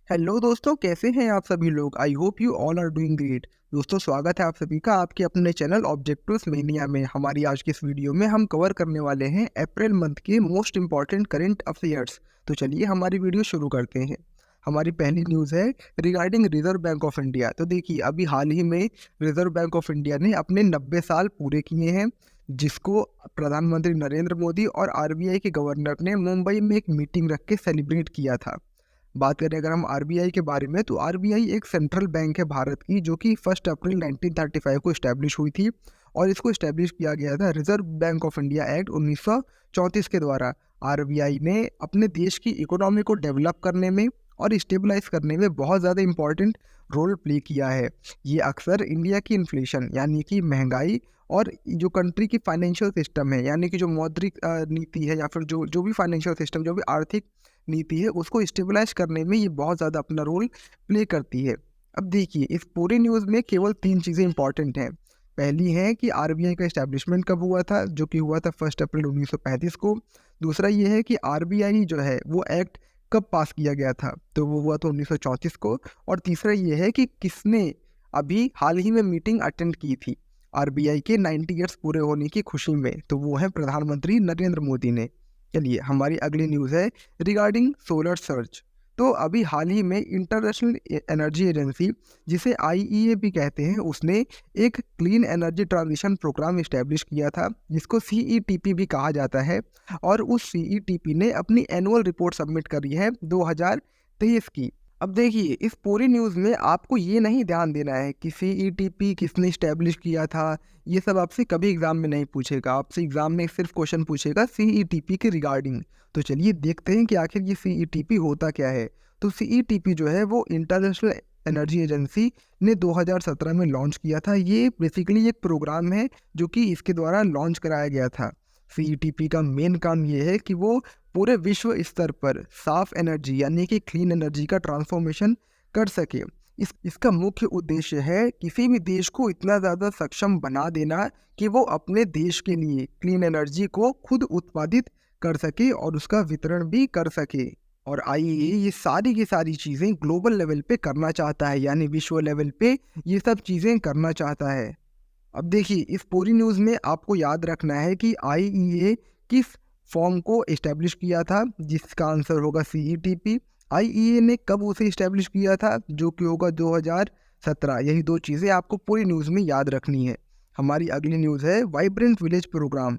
Hello दोस्तों, कैसे हैं आप सभी लोग। I hope you all are doing great. दोस्तों, स्वागत है आप सभी का आपके अपने चैनल ऑब्जेक्टिव्स मेनिया में। हमारी आज की इस वीडियो में हम कवर करने वाले हैं अप्रैल मंथ के मोस्ट इंपॉर्टेंट करंट अफेयर्स। तो चलिए हमारी वीडियो शुरू करते हैं। हमारी पहली न्यूज़ है regarding reserve bank of India. तो देखिए, अभी हाल ही में रिजर्व बैंक ऑफ इंडिया ने अपने 90 साल पूरे किए हैं, जिसको प्रधानमंत्री नरेंद्र मोदी और आरबीआई के गवर्नर ने मुंबई में एक मीटिंग रख के सेलिब्रेट किया था। बात करें अगर हम आरबीआई के बारे में, तो आरबीआई एक सेंट्रल बैंक है भारत की, जो कि 1 अप्रैल 1935 को इस्टेब्लिश हुई थी। और इसको इस्टेब्लिश किया गया था reserve bank of India act 1934 के द्वारा। आरबीआई ने अपने देश की इकोनॉमी को डेवलप करने में और स्टेबलाइज करने में बहुत ज़्यादा इंपॉर्टेंट रोल प्ले किया है। ये अक्सर इंडिया की इन्फ्लेशन यानी कि महंगाई और जो कंट्री की फाइनेंशियल सिस्टम है, यानी कि जो मौद्रिक नीति है, या फिर जो जो भी फाइनेंशियल सिस्टम, जो भी आर्थिक नीति है, उसको स्टेबलाइज करने में ये बहुत ज़्यादा अपना रोल प्ले करती है। अब देखिए, इस पूरी न्यूज़ में केवल 3 चीज़ें इंपॉर्टेंट हैं। पहली है कि आरबीआई का इस्टेब्लिशमेंट कब हुआ था, जो कि हुआ था 1 अप्रैल 1935 को। दूसरा ये है कि आरबीआई जो है वो एक्ट कब पास किया गया था, तो वो हुआ था 1934 को। और तीसरा ये है कि किसने अभी हाल ही में मीटिंग अटेंड की थी आरबीआई के 90 ईयर्स पूरे होने की खुशी में, तो वो है प्रधानमंत्री नरेंद्र मोदी ने। चलिए हमारी अगली न्यूज़ है रिगार्डिंग सोलर सर्च। तो अभी हाल ही में इंटरनेशनल एनर्जी एजेंसी, जिसे आईईए भी कहते हैं, उसने एक clean energy transition programme establish किया था, जिसको सीईटीपी भी कहा जाता है। और उस सीईटीपी ने अपनी एनुअल रिपोर्ट सबमिट करी है 2023 की। अब देखिए, इस पूरी न्यूज़ में आपको ये नहीं ध्यान देना है कि सीईटीपी किसने इस्टेब्लिश किया था। ये सब आपसे कभी एग्जाम में नहीं पूछेगा। आपसे एग्जाम में सिर्फ क्वेश्चन पूछेगा सीईटीपी के रिगार्डिंग। तो चलिए देखते हैं कि आखिर ये सीईटीपी होता क्या है। तो सीईटीपी जो है वो इंटरनेशनल एनर्जी एजेंसी ने 2017 में लॉन्च किया था। ये बेसिकली एक प्रोग्राम है जो कि इसके द्वारा लॉन्च कराया गया था। सीईटीपी का मेन काम ये है कि वो पूरे विश्व स्तर पर साफ एनर्जी यानी कि क्लीन एनर्जी का ट्रांसफॉर्मेशन कर सके। इसका मुख्य उद्देश्य है किसी भी देश को इतना ज़्यादा सक्षम बना देना कि वो अपने देश के लिए क्लीन एनर्जी को खुद उत्पादित कर सके और उसका वितरण भी कर सके। और आईईए ये सारी की सारी चीज़ें ग्लोबल लेवल पे करना चाहता है, यानी विश्व लेवल पे ये सब चीज़ें करना चाहता है। अब देखिए, इस पूरी न्यूज़ में आपको याद रखना है कि आईईए किस फॉर्म को इस्टेब्लिश किया था, जिसका आंसर होगा सीईटीपी। आईईए ने कब उसे इस्टेब्लिश किया था, जो कि होगा 2017। यही 2 चीज़ें आपको पूरी न्यूज़ में याद रखनी है। हमारी अगली न्यूज़ है वाइब्रेंट विलेज प्रोग्राम।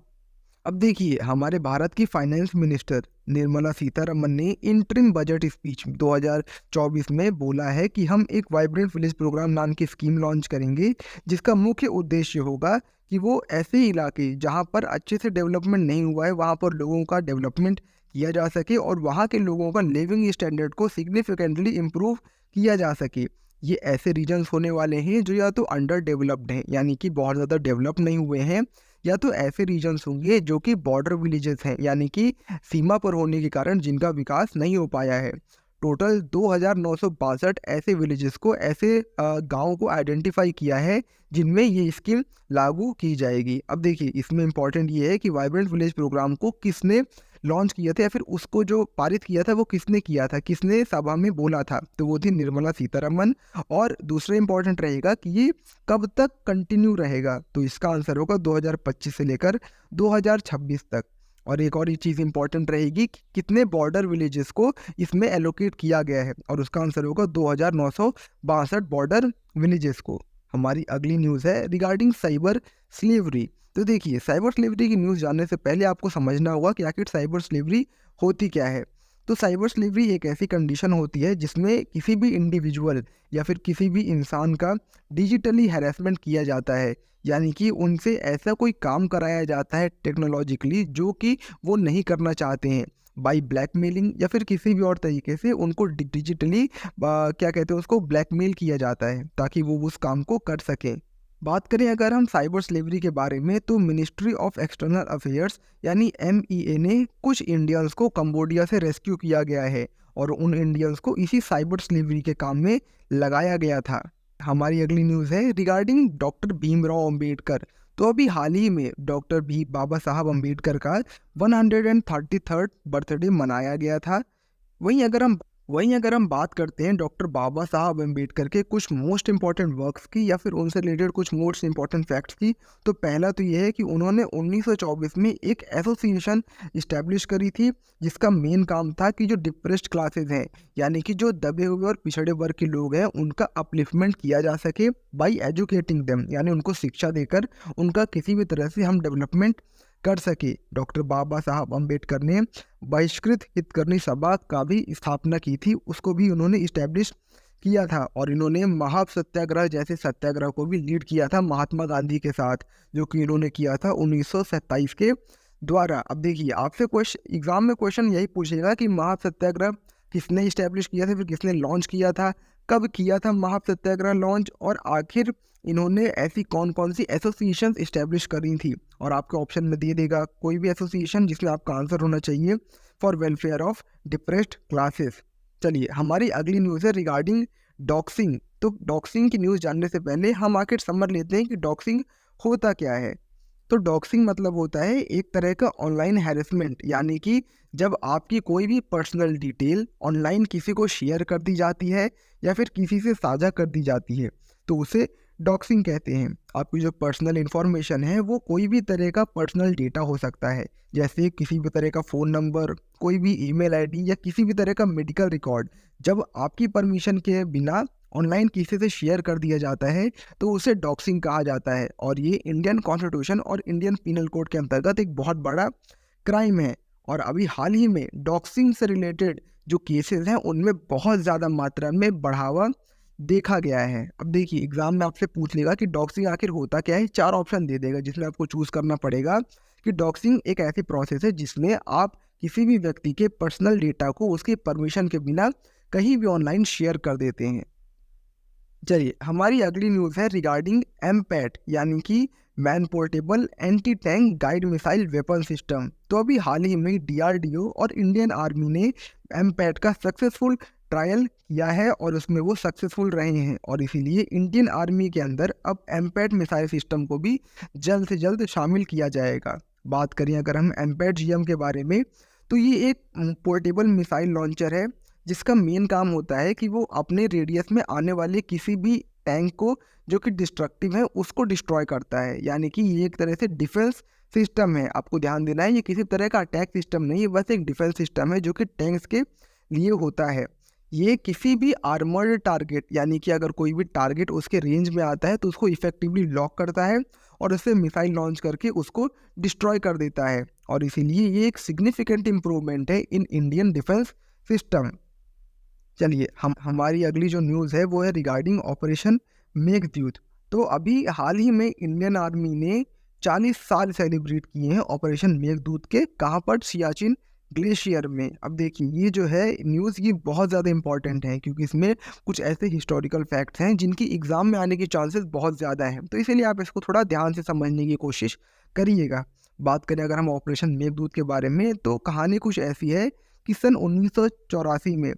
अब देखिए, हमारे भारत की फाइनेंस मिनिस्टर निर्मला सीतारमन ने इंटरिम बजट स्पीच 2024 में बोला है कि हम एक वाइब्रेंट विलेज प्रोग्राम नाम की स्कीम लॉन्च करेंगे, जिसका मुख्य उद्देश्य होगा कि वो ऐसे इलाके जहां पर अच्छे से डेवलपमेंट नहीं हुआ है, वहां पर लोगों का डेवलपमेंट किया जा सके और वहां के लोगों का लिविंग स्टैंडर्ड को सिग्निफिकेंटली इम्प्रूव किया जा सके। ये ऐसे रीजन्स होने वाले हैं जो या तो अंडर डेवलप्ड हैं, यानी कि बहुत ज़्यादा डेवलप नहीं हुए हैं, या तो ऐसे रीजन्स होंगे जो कि बॉर्डर विलेजेस हैं, यानी कि सीमा पर होने के कारण जिनका विकास नहीं हो पाया है। टोटल 2962 ऐसे विलेजेस को, ऐसे गाँव को आइडेंटिफाई किया है जिनमें ये स्कीम लागू की जाएगी। अब देखिए, इसमें इंपॉर्टेंट ये है कि वाइब्रेंट विलेज प्रोग्राम को किसने लॉन्च किया था, या फिर उसको जो पारित किया था वो किसने किया था, किसने सभा में बोला था, तो वो थी निर्मला सीतारमन। और दूसरा इंपॉर्टेंट रहेगा कि ये कब तक कंटिन्यू रहेगा, तो इसका आंसर होगा 2025 से लेकर 2026 तक। और एक और ये चीज़ इंपॉर्टेंट रहेगी कि कितने बॉर्डर विलेजेस को इसमें एलोकेट किया गया है, और उसका आंसर होगा 2962 बॉर्डर विलेजेस को। हमारी अगली न्यूज़ है रिगार्डिंग साइबर स्लेवरी। तो देखिए, साइबर स्लेवरी की न्यूज़ जानने से पहले आपको समझना होगा कि आखिर साइबर स्लेवरी होती क्या है। तो साइबर स्लेवरी एक ऐसी कंडीशन होती है जिसमें किसी भी इंडिविजुअल या फिर किसी भी इंसान का डिजिटली हैरेसमेंट किया जाता है, यानी कि उनसे ऐसा कोई काम कराया जाता है टेक्नोलॉजिकली जो कि वो नहीं करना चाहते हैं, बाई ब्लैकमेलिंग या फिर किसी भी और तरीके से उनको डिजिटली क्या कहते हैं उसको ब्लैकमेल किया जाता है ताकि वो उस काम को कर सकें। बात करें अगर हम साइबर स्लेवरी के बारे में, तो मिनिस्ट्री ऑफ एक्सटर्नल अफेयर्स यानी एमईए ने कुछ इंडियंस को कंबोडिया से रेस्क्यू किया गया है, और उन इंडियंस को इसी साइबर स्लेवरी के काम में लगाया गया था। हमारी अगली न्यूज़ है रिगार्डिंग डॉक्टर भीमराव अंबेडकर। तो अभी हाल ही में डॉक्टर बाबा साहब अंबेडकर का 133rd बर्थडे मनाया गया था। वहीं अगर हम वहीं अगर हम बात करते हैं डॉक्टर बाबा साहब अम्बेडकर के कुछ मोस्ट इंपॉर्टेंट वर्क्स की या फिर उनसे रिलेटेड कुछ मोस्ट इंपॉर्टेंट फैक्ट्स की, तो पहला तो ये है कि उन्होंने 1924 में एक एसोसिएशन इस्टेब्लिश करी थी जिसका मेन काम था कि जो डिप्रेस्ड क्लासेस हैं, यानी कि जो दबे हुए और पिछड़े वर्ग के लोग हैं, उनका अपलिफ्टमेंट किया जा सके बाई एजुकेटिंग देम, यानी उनको शिक्षा देकर उनका किसी भी तरह से हम डेवलपमेंट कर सके। डॉक्टर बाबा साहब अम्बेडकर ने बहिष्कृत हितकर्मी सभा का भी स्थापना की थी, उसको भी उन्होंने इस्टेब्लिश किया था। और इन्होंने महासत्याग्रह जैसे सत्याग्रह को भी लीड किया था महात्मा गांधी के साथ, जो कि इन्होंने किया था 1927 के द्वारा। अब देखिए, आपसे क्वेश्चन एग्जाम में क्वेश्चन यही पूछेगा कि महासत्याग्रह किसने इस्टेब्लिश किया था, फिर किसने लॉन्च किया था, कब किया था महासत्याग्रह लॉन्च, और आखिर इन्होंने ऐसी कौन कौन सी एसोसिएशन इस्टेब्लिश करी थी। और आपके ऑप्शन में दे देगा कोई भी एसोसिएशन जिसमें आपका आंसर होना चाहिए for welfare of depressed classes. चलिए, हमारी अगली न्यूज़ है रिगार्डिंग डॉक्सिंग। तो डॉक्सिंग की न्यूज़ जानने से पहले हम आखिर समझ लेते हैं कि डॉक्सिंग होता क्या है। तो डॉक्सिंग मतलब होता है एक तरह का ऑनलाइन हैरेसमेंट, यानी कि जब आपकी कोई भी पर्सनल डिटेल ऑनलाइन किसी को शेयर कर दी जाती है या फिर किसी से साझा कर दी जाती है, तो उसे डॉक्सिंग कहते हैं। आपकी जो पर्सनल इन्फॉर्मेशन है वो कोई भी तरह का पर्सनल डेटा हो सकता है, जैसे किसी भी तरह का फ़ोन नंबर, कोई भी ईमेल आईडी या किसी भी तरह का मेडिकल रिकॉर्ड जब आपकी परमिशन के बिना ऑनलाइन किसी से शेयर कर दिया जाता है तो उसे डॉक्सिंग कहा जाता है। और ये इंडियन कॉन्स्टिट्यूशन और इंडियन पीनल कोड के अंतर्गत एक बहुत बड़ा क्राइम है। और अभी हाल ही में डॉक्सिंग से रिलेटेड जो केसेस हैं उनमें बहुत ज़्यादा मात्रा में बढ़ावा देखा गया है। अब देखिए, एग्जाम में आपसे पूछ लेगा कि डॉक्सिंग आखिर होता क्या है, 4 ऑप्शन दे देगा जिसमें आपको चूज करना पड़ेगा कि डॉक्सिंग एक ऐसी प्रोसेस है जिसमें आप किसी भी व्यक्ति के पर्सनल डेटा को उसके परमिशन के बिना कहीं भी ऑनलाइन शेयर कर देते हैं। चलिए, हमारी अगली न्यूज़ है रिगार्डिंग एमपैट, यानी कि man portable anti tank guide missile weapon system. तो अभी हाल ही में डीआरडीओ और इंडियन आर्मी ने एमपैट का सक्सेसफुल ट्रायल किया है और उसमें वो सक्सेसफुल रहे हैं, और इसीलिए इंडियन आर्मी के अंदर अब एमपैट मिसाइल सिस्टम को भी जल्द से जल्द शामिल किया जाएगा। बात करें अगर हम एमपैट जीएम के बारे में, तो ये एक पोर्टेबल मिसाइल लॉन्चर है जिसका मेन काम होता है कि वो अपने रेडियस में आने वाले किसी भी टैंक को जो कि डिस्ट्रक्टिव है उसको डिस्ट्रॉय करता है। यानी कि ये एक तरह से डिफेंस सिस्टम है। आपको ध्यान देना है, ये किसी तरह का अटैक सिस्टम नहीं है, बस एक डिफेंस सिस्टम है जो कि टैंक्स के लिए होता है। ये किसी भी आर्मर्ड टारगेट, यानी कि अगर कोई भी टारगेट उसके रेंज में आता है तो उसको इफेक्टिवली लॉक करता है और उससे मिसाइल लॉन्च करके उसको डिस्ट्रॉय कर देता है। और इसीलिए ये एक सिग्निफिकेंट इम्प्रूवमेंट है इन इंडियन डिफेंस सिस्टम। चलिए, हमारी अगली जो न्यूज़ है वो है रिगार्डिंग ऑपरेशन मेघदूत। तो अभी हाल ही में इंडियन आर्मी ने 40 साल सेलिब्रेट किए हैं ऑपरेशन मेघदूत के। कहाँ पर? सियाचिन ग्लेशियर में। अब देखिए, ये जो है न्यूज़ ये बहुत ज़्यादा इंपॉर्टेंट है क्योंकि इसमें कुछ ऐसे हिस्टोरिकल फैक्ट्स हैं जिनकी एग्ज़ाम में आने के चांसेस बहुत ज़्यादा हैं, तो इसीलिए आप इसको थोड़ा ध्यान से समझने की कोशिश करिएगा। बात करें अगर हम ऑपरेशन मेघदूत के बारे में, तो कहानी कुछ ऐसी है कि सन 1984 में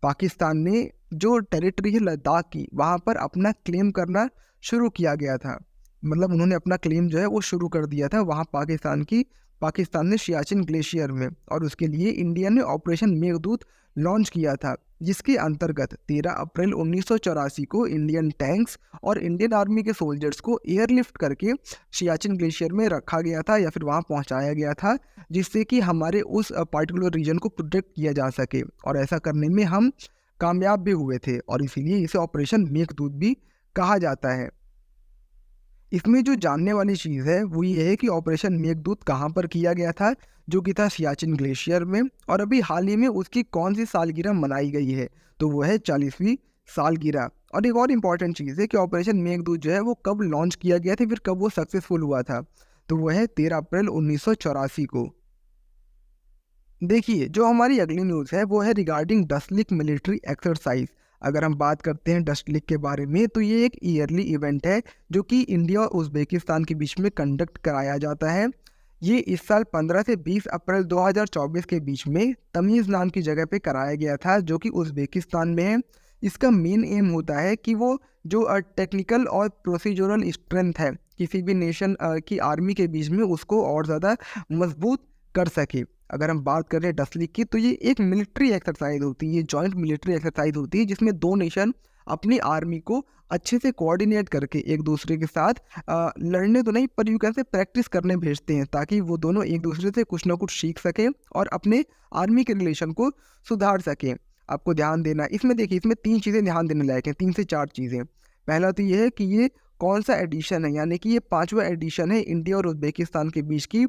पाकिस्तान ने जो टेरिटरी है लद्दाख की, वहाँ पर अपना क्लेम करना शुरू किया गया था। मतलब उन्होंने अपना क्लेम जो है वो शुरू कर दिया था वहाँ पाकिस्तान ने सियाचिन ग्लेशियर में, और उसके लिए इंडिया ने ऑपरेशन मेघदूत लॉन्च किया था, जिसके अंतर्गत 13 अप्रैल 1984 को इंडियन टैंक्स और इंडियन आर्मी के सोल्जर्स को एयरलिफ्ट करके सियाचिन ग्लेशियर में रखा गया था या फिर वहाँ पहुँचाया गया था, जिससे कि हमारे उस पर्टिकुलर रीजन को प्रोटेक्ट किया जा सके। और ऐसा करने में हम कामयाब भी हुए थे और इसीलिए इसे ऑपरेशन मेघदूत भी कहा जाता है। इसमें जो जानने वाली चीज़ है वो ये है कि ऑपरेशन मेघदूत कहाँ पर किया गया था, जो कि था सियाचिन ग्लेशियर में, और अभी हाल ही में उसकी कौन सी सालगिरह मनाई गई है, तो वो है 40वीं सालगिरह। और एक और इम्पॉर्टेंट चीज़ है कि ऑपरेशन मेघदूत जो है वो कब लॉन्च किया गया था, फिर कब वो सक्सेसफुल हुआ था, तो वो है 13 अप्रैल 1984 को। देखिए, जो हमारी अगली न्यूज़ है वो है रिगार्डिंग डसलिक मिलिट्री एक्सरसाइज। अगर हम बात करते हैं डसलिक के बारे में, तो ये एक ईयरली इवेंट है जो कि इंडिया और उज़्बेकिस्तान के बीच में कंडक्ट कराया जाता है। ये इस साल 15 से 20 अप्रैल 2024 के बीच में तमीज़ नाम की जगह पे कराया गया था, जो कि उज़्बेकिस्तान में है। इसका मेन एम होता है कि वो जो टेक्निकल और प्रोसीजरल स्ट्रेंथ है किसी भी नेशन की आर्मी के बीच में उसको और ज़्यादा मजबूत कर सके। अगर हम बात करें डसलीक की, तो ये एक मिलिट्री एक्सरसाइज होती है, ये जॉइंट मिलिट्री एक्सरसाइज होती है जिसमें दो नेशन अपनी आर्मी को अच्छे से कोऑर्डिनेट करके एक दूसरे के साथ लड़ने तो नहीं पर यू कैसे प्रैक्टिस करने भेजते हैं, ताकि वो दोनों एक दूसरे से कुछ ना कुछ सीख सकें और अपने आर्मी के रिलेशन को सुधार सकें। आपको ध्यान देना है इसमें, देखिए इसमें 3 चीज़ें ध्यान देने लायक हैं, 3 से 4 चीज़ें। पहला तो ये है कि ये कौन सा एडिशन है, यानी कि ये 5वां एडिशन है इंडिया और उज़्बेकिस्तान के बीच की।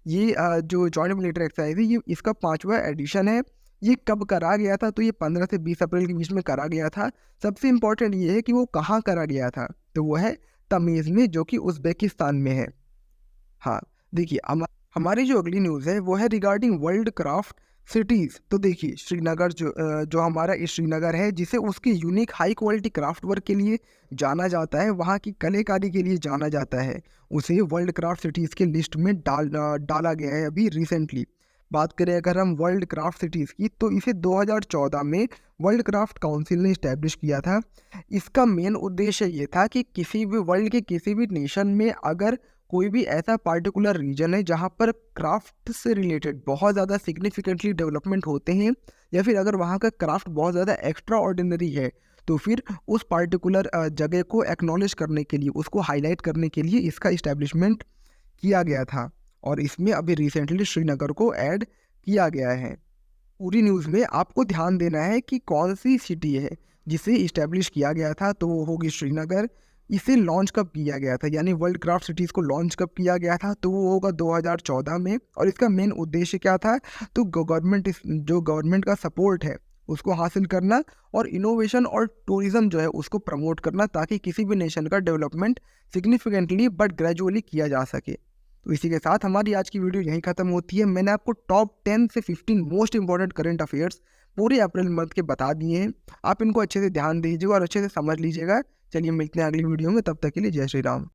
ये जो जॉइंट मिलिट्री एक्सरसाइज है ये इसका 5वां एडिशन है। ये कब करा गया था, तो ये 15 से 20 अप्रैल के बीच में करा गया था। सबसे इम्पोर्टेंट ये है कि वो कहाँ करा गया था, तो वो है तमीज़ में, जो कि उज़्बेकिस्तान में है। हाँ, देखिए हमारी जो अगली न्यूज़ है वो है रिगार्डिंग वर्ल्ड क्राफ्ट सिटीज़। तो देखिए श्रीनगर जो हमारा ये श्रीनगर है, जिसे उसकी unique high quality craft work के लिए जाना जाता है, वहाँ की कलाकारी के लिए जाना जाता है, उसे वर्ल्ड क्राफ्ट सिटीज़ के लिस्ट में डाला गया है अभी रिसेंटली। बात करें अगर हम वर्ल्ड क्राफ्ट सिटीज़ की, तो इसे 2014 में वर्ल्ड क्राफ्ट काउंसिल ने इस्टेब्लिश किया था। इसका मेन उद्देश्य ये था कि किसी भी वर्ल्ड के किसी भी नेशन में अगर कोई भी ऐसा पार्टिकुलर रीजन है जहाँ पर क्राफ्ट से रिलेटेड बहुत ज़्यादा सिग्निफिकेंटली डेवलपमेंट होते हैं, या फिर अगर वहाँ का क्राफ्ट बहुत ज़्यादा एक्स्ट्रा ऑर्डिनरी है, तो फिर उस पार्टिकुलर जगह को एक्नॉलेज करने के लिए, उसको हाईलाइट करने के लिए इसका इस्टेब्लिशमेंट किया गया था। और इसमें अभी रिसेंटली श्रीनगर को ऐड किया गया है। पूरी न्यूज़ में आपको ध्यान देना है कि कौन सी सिटी है जिसे इस्टेब्लिश किया गया था, तो वो होगी श्रीनगर। इसे लॉन्च कब किया गया था, यानी वर्ल्ड क्राफ्ट सिटीज़ को लॉन्च कब किया गया था, तो वो होगा 2014 में। और इसका मेन उद्देश्य क्या था, तो गवर्नमेंट का सपोर्ट है उसको हासिल करना, और इनोवेशन और टूरिज़्म जो है उसको प्रमोट करना, ताकि किसी भी नेशन का डेवलपमेंट सिग्निफिकेंटली बट ग्रेजुअली किया जा सके। तो इसी के साथ हमारी आज की वीडियो यहीं खत्म होती है। मैंने आपको टॉप 10 से 15 मोस्ट इंपॉर्टेंट करंट अफेयर्स पूरे अप्रैल मंथ के बता दिए हैं। आप इनको अच्छे से ध्यान दीजिएगा और अच्छे से समझ लीजिएगा। चलिए मिलते हैं अगली वीडियो में, तब तक के लिए जय श्री राम।